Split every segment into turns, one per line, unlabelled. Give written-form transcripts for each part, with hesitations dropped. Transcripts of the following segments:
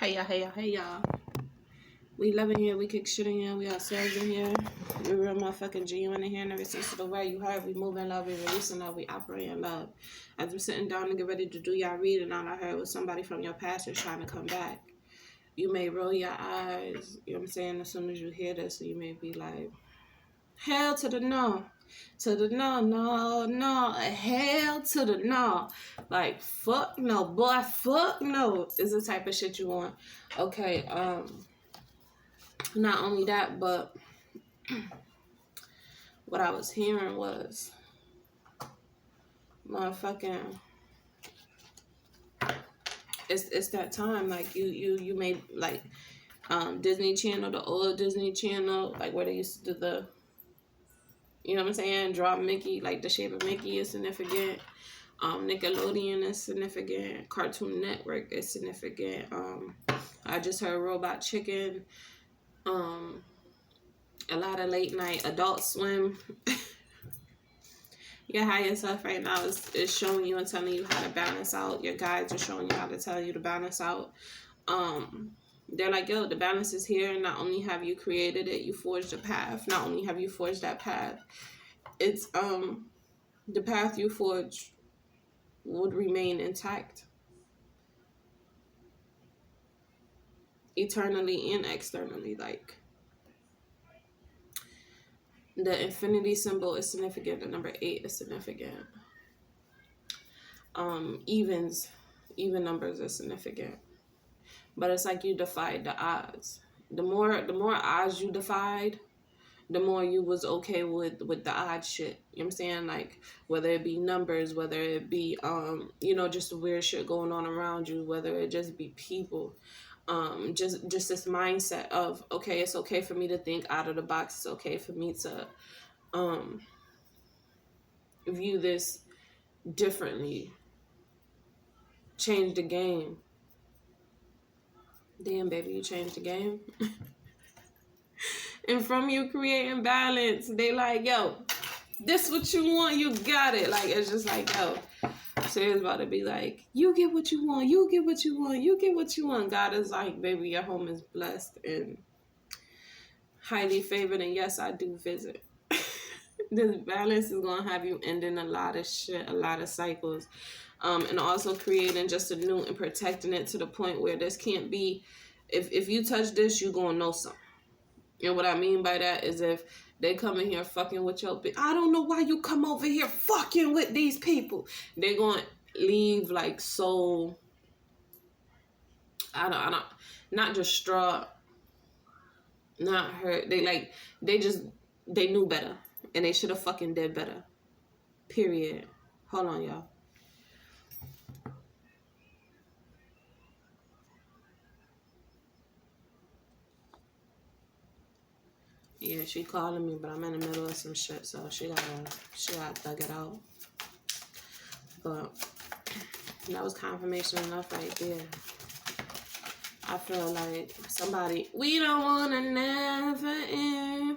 Hey y'all. We loving here, we kick shit in here, we ourselves in here. We real motherfucking genuine in here, and ever since the way you heard, we move in love, we release in love, we operate in love. As I'm sitting down to get ready to do y'all reading, all I heard was somebody from your past is trying to come back. You may roll your eyes, you know what I'm saying, as soon as you hear this, you may be like, hell to the no. To the no, hell to the no. Like, fuck no, boy, fuck no, is the type of shit you want. Okay, not only that, but what I was hearing was motherfucking, it's that time, like, you made, like, Disney Channel, the old Disney Channel, like, where they used to do the, you know what I'm saying, draw Mickey, like, the shape of Mickey is significant. Nickelodeon is significant. Cartoon Network is significant. I just heard Robot Chicken. A lot of late night Adult Swim. Your higher self right now is showing you and telling you how to balance out. Your guides are showing you how to tell you to balance out. They're like, yo, the balance is here. Not only have you created it, you forged a path. Not only have you forged that path, it's the path you forged would remain intact eternally and externally. Like, the infinity symbol is significant. The number 8 is significant. Even numbers are significant. But it's like you defied the odds. The more odds you defied, the more you was okay with the odd shit. You know what I'm saying? Like, whether it be numbers, whether it be just weird shit going on around you, whether it just be people. Just this mindset of, okay, it's okay for me to think out of the box. It's okay for me to view this differently. Change the game. Damn, baby, you changed the game. And from you creating balance, they like, yo, this what you want, you got it. Like, it's just like, yo, so it's about to be like, you get what you want, you get what you want, you get what you want. God is like, baby, your home is blessed and highly favored, and yes, I do visit. This balance is going to have you ending a lot of shit, a lot of cycles, and also creating just a new and protecting it to the point where this can't be, if you touch this, you're going to know something. And what I mean by that is if they come in here fucking with your bitch, I don't know why you come over here fucking with these people. They're going to leave like so, I don't, not distraught, not hurt. They knew better. And they should have fucking did better. Period. Hold on, y'all. Yeah, she calling me, but I'm in the middle of some shit, so she gotta thug it out. But that was confirmation enough right there. I feel like somebody, we don't wanna never end.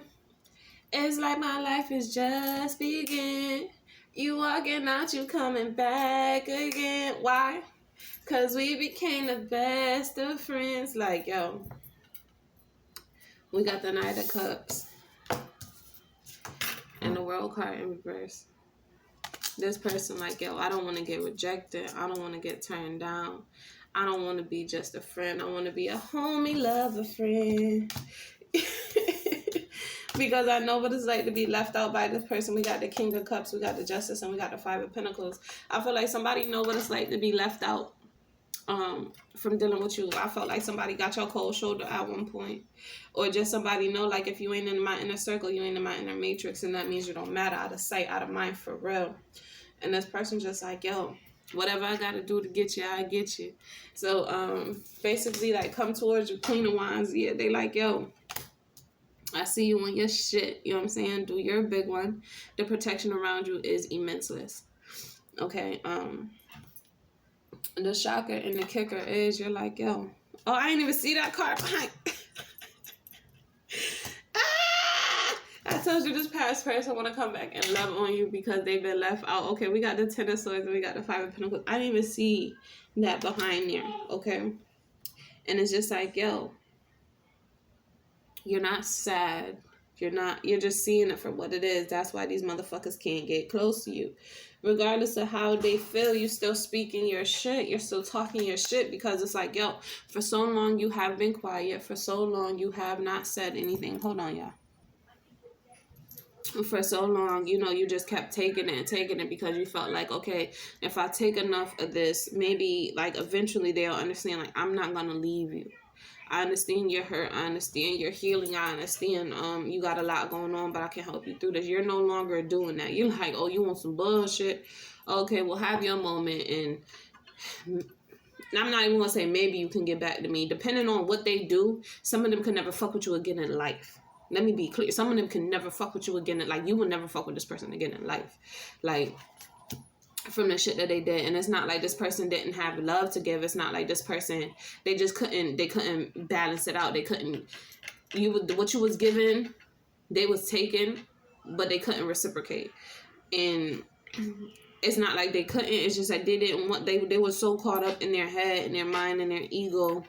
It's like my life is just begin. You walking out, you coming back again. Why? Cause we became the best of friends. Like, yo, we got the Knight of Cups and the World card in reverse. This person like, yo, I don't want to get rejected. I don't want to get turned down. I don't want to be just a friend. I want to be a homie, lover, friend. Because I know what it's like to be left out by this person. We got the King of Cups, we got the Justice, and we got the Five of Pentacles. I feel like somebody know what it's like to be left out from dealing with you. I felt like somebody got your cold shoulder at one point. Or just somebody know, like, if you ain't in my inner circle, you ain't in my inner matrix, and that means you don't matter. Out of sight, out of mind, for real. And this person just like, yo, whatever I got to do to get you, I get you. So, basically, like, come towards you, Queen of Wands. Yeah, they like, yo, I see you on your shit. You know what I'm saying? Do your big one. The protection around you is immenseless. Okay. The shocker and the kicker is you're like, yo, oh, I ain't even see that card behind. I told you this past person want to come back and love on you because they've been left out. Okay, we got the Ten of Swords and we got the Five of Pentacles. I didn't even see that behind there. Okay. And it's just like, yo, you're not sad. You're just seeing it for what it is. That's why these motherfuckers can't get close to you. Regardless of how they feel, you're still speaking your shit. You're still talking your shit, because it's like, yo, for so long you have been quiet. For so long you have not said anything. Hold on, y'all. For so long, you just kept taking it because you felt like, okay, if I take enough of this, maybe like eventually they'll understand, like, I'm not gonna leave you. I understand your hurt. I understand your healing. I understand you got a lot going on, but I can help you through this. You're no longer doing that. You're like, oh, you want some bullshit? Okay, well, have your moment. And I'm not even going to say maybe you can get back to me. Depending on what they do, some of them can never fuck with you again in life. Let me be clear. Some of them can never fuck with you again. Like, you will never fuck with this person again in life. Like, from the shit that they did. And it's not like this person didn't have love to give. It's not like this person, they couldn't balance it out. They couldn't, what you was given, they was taken, but they couldn't reciprocate. And it's not like they couldn't, it's just that they didn't want, they were so caught up in their head and their mind and their ego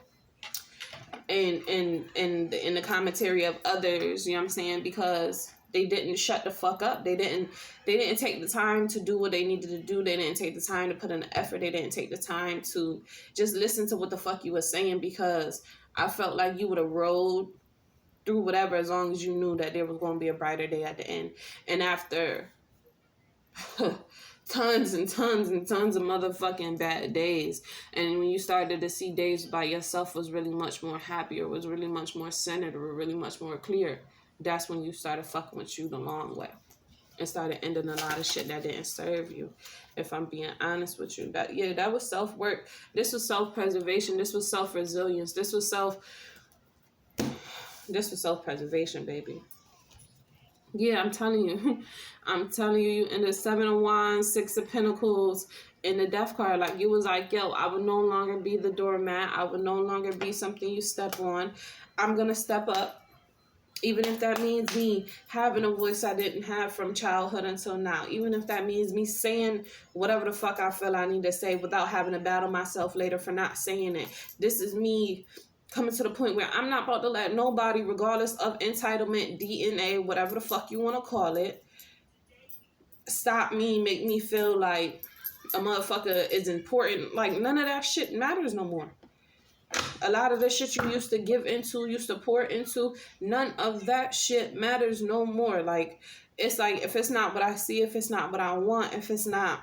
and in the commentary of others, you know what I'm saying? Because they didn't shut the fuck up. They didn't take the time to do what they needed to do. They didn't take the time to put in the effort. They didn't take the time to just listen to what the fuck you were saying, because I felt like you would have rolled through whatever as long as you knew that there was going to be a brighter day at the end. And after tons and tons and tons of motherfucking bad days, and when you started to see days by yourself was really much more happier, was really much more centered, or really much more clear, that's when you started fucking with you the long way and started ending a lot of shit that didn't serve you. If I'm being honest with you, that was self-work. This was self-preservation. This was self-resilience. This was self-preservation, baby. Yeah, I'm telling you. You in the 7 of Wands, 6 of Pentacles, in the Death card, like, you was like, yo, I would no longer be the doormat. I would no longer be something you step on. I'm going to step up. Even if that means me having a voice I didn't have from childhood until now. Even if that means me saying whatever the fuck I feel I need to say without having to battle myself later for not saying it. This is me coming to the point where I'm not about to let nobody, regardless of entitlement, DNA, whatever the fuck you want to call it, stop me, make me feel like a motherfucker is important. Like, none of that shit matters no more. A lot of the shit you used to give into, used to pour into, none of that shit matters no more. Like, it's like, if it's not what I see, if it's not what I want, if it's not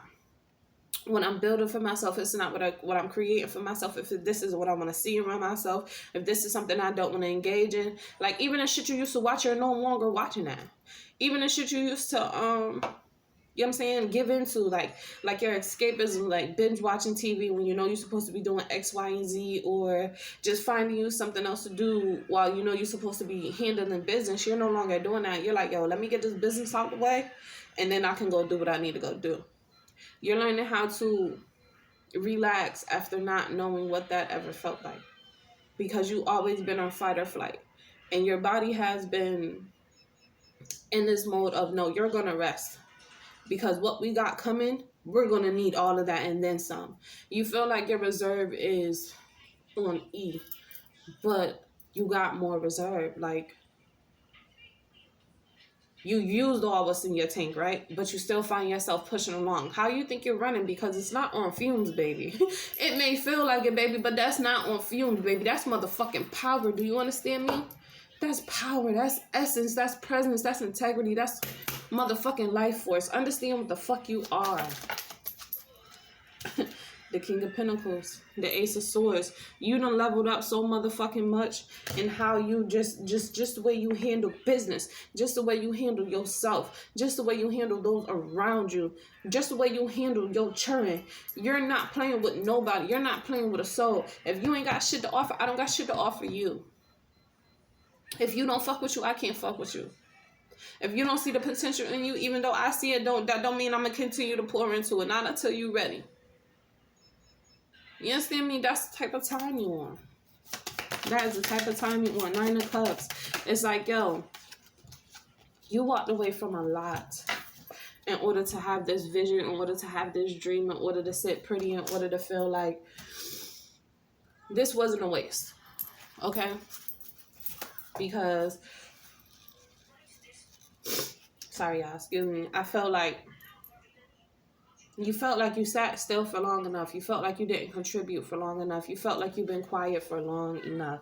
what I'm building for myself, it's not what I'm creating for myself, if this is what I want to see around myself, if this is something I don't want to engage in, like, even the shit you used to watch, you're no longer watching that. Even the shit you used to, you know what I'm saying, give into, like your escapism, like binge watching TV when you know you're supposed to be doing X, Y, and Z, or just finding you something else to do while you know you're supposed to be handling business. You're no longer doing that. You're like, yo, let me get this business out the way, and then I can go do what I need to go do. You're learning how to relax after not knowing what that ever felt like, because you've always been on fight or flight, and your body has been in this mode of, no, you're going to rest. Because what we got coming, we're going to need all of that and then some. You feel like your reserve is on E, but you got more reserve. Like, you used all what's in your tank, right? But you still find yourself pushing along. How you think you're running? Because it's not on fumes, baby. It may feel like it, baby, but that's not on fumes, baby. That's motherfucking power. Do you understand me? That's power. That's essence. That's presence. That's integrity. That's motherfucking life force. Understand what the fuck you are. The King of Pentacles, the Ace of Swords. You done leveled up so motherfucking much in how you just the way you handle business, just the way you handle yourself, just the way you handle those around you, just the way you handle your children. You're not playing with nobody. You're not playing with a soul. If you ain't got shit to offer, I don't got shit to offer you. If you don't fuck with you, I can't fuck with you. If you don't see the potential in you, even though I see it, that don't mean I'm going to continue to pour into it. Not until you're ready. You understand me? That's the type of time you want. That is the type of time you want. 9 of Cups. It's like, yo, you walked away from a lot in order to have this vision, in order to have this dream, in order to sit pretty, in order to feel like this wasn't a waste. Okay? Because, sorry y'all, excuse me. I felt like you sat still for long enough. You felt like you didn't contribute for long enough. You felt like you've been quiet for long enough.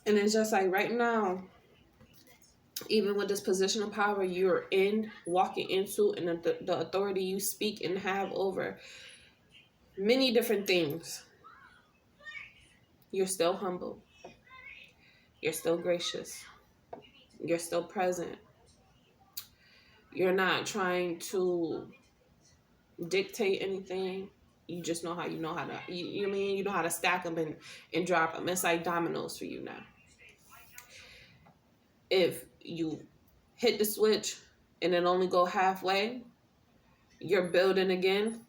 And it's just like right now, even with this position of power you're in, walking into, and the authority you speak and have over many different things, you're still humble. You're still gracious. You're still present. You're not trying to dictate anything. You just know how to, you mean, you know how to stack them and drop them. It's like dominoes for you now. If you hit the switch and it only go halfway, you're building again,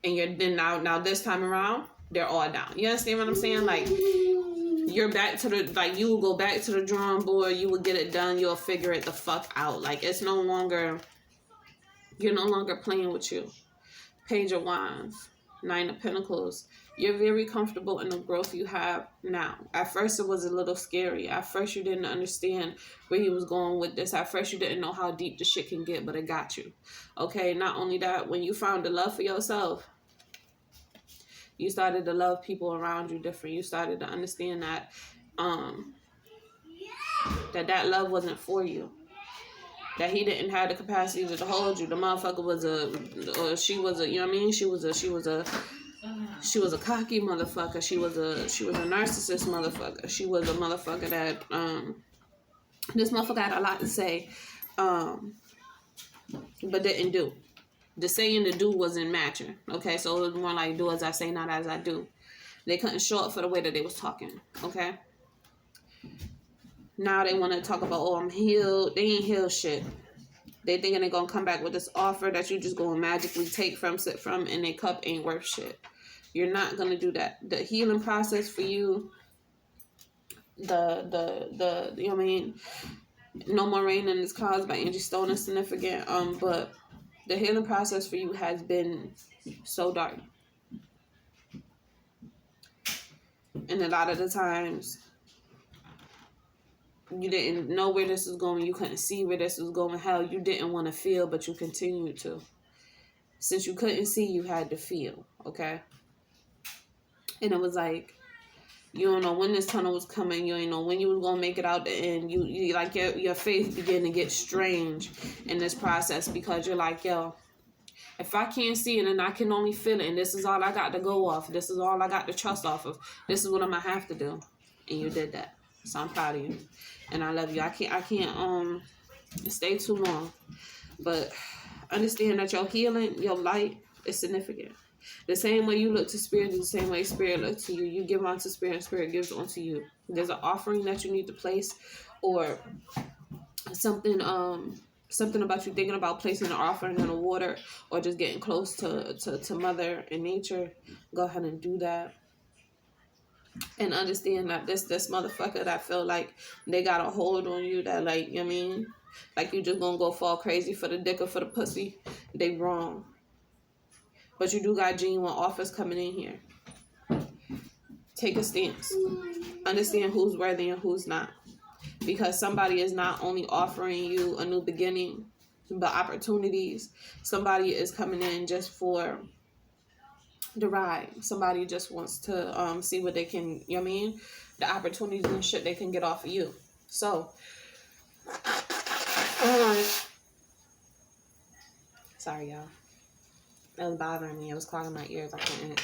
and you're then now this time around they're all down. You understand what I'm saying? Like, you're back to the, like, you will go back to the drawing board. You will get it done. You'll figure it the fuck out. Like, it's no longer, you're no longer playing with you. Page of Wands, Nine of Pentacles. You're very comfortable in the growth you have now. At first, it was a little scary. At first, you didn't understand where he was going with this. At first, you didn't know how deep the shit can get, but it got you. Okay, not only that, when you found the love for yourself, you started to love people around you different. You started to understand that that love wasn't for you. That he didn't have the capacity to hold you. The motherfucker was she was a, you know what I mean? She was a cocky motherfucker. She was a narcissist motherfucker. She was a motherfucker that this motherfucker had a lot to say, but didn't do. The say and the do wasn't matching. Okay, so it was more like do as I say, not as I do. They couldn't show up for the way that they was talking. Okay. Now they want to talk about, oh, I'm healed. They ain't healed shit. They thinking they're going to come back with this offer that you just going to magically take from, sit from, and their cup ain't worth shit. You're not going to do that. The healing process for you, you know what I mean? No More Rain in This Cause by Angie Stone is significant. But the healing process for you has been so dark. And a lot of the times, you didn't know where this was going. You couldn't see where this was going. Hell, you didn't want to feel, but you continued to. Since you couldn't see, you had to feel, okay? And it was like, you don't know when this tunnel was coming. You ain't know when you was going to make it out the end. You like, your faith began to get strange in this process, because you're like, yo, if I can't see it and I can only feel it, and this is all I got to go off, this is all I got to trust off of, this is what I'm going to have to do. And you did that. So I'm proud of you. And I love you. I can't stay too long. But understand that your healing, your light is significant. The same way you look to Spirit is the same way Spirit looks to you. You give onto Spirit and Spirit gives onto you. There's an offering that you need to place, or something about you thinking about placing an offering in the water, or just getting close to Mother and nature. Go ahead and do that. And understand that this motherfucker that feel like they got a hold on you, that, like, you know what I mean, like you just gonna go fall crazy for the dick or for the pussy, they wrong. But you do got genuine offers coming in here. Take a stance. Understand who's worthy and who's not. Because somebody is not only offering you a new beginning, but opportunities. Somebody is coming in just for the ride. Somebody just wants to see what they can, you know what I mean, the opportunities and shit they can get off of you. So sorry y'all, that was bothering me. It was clogging my ears. I couldn't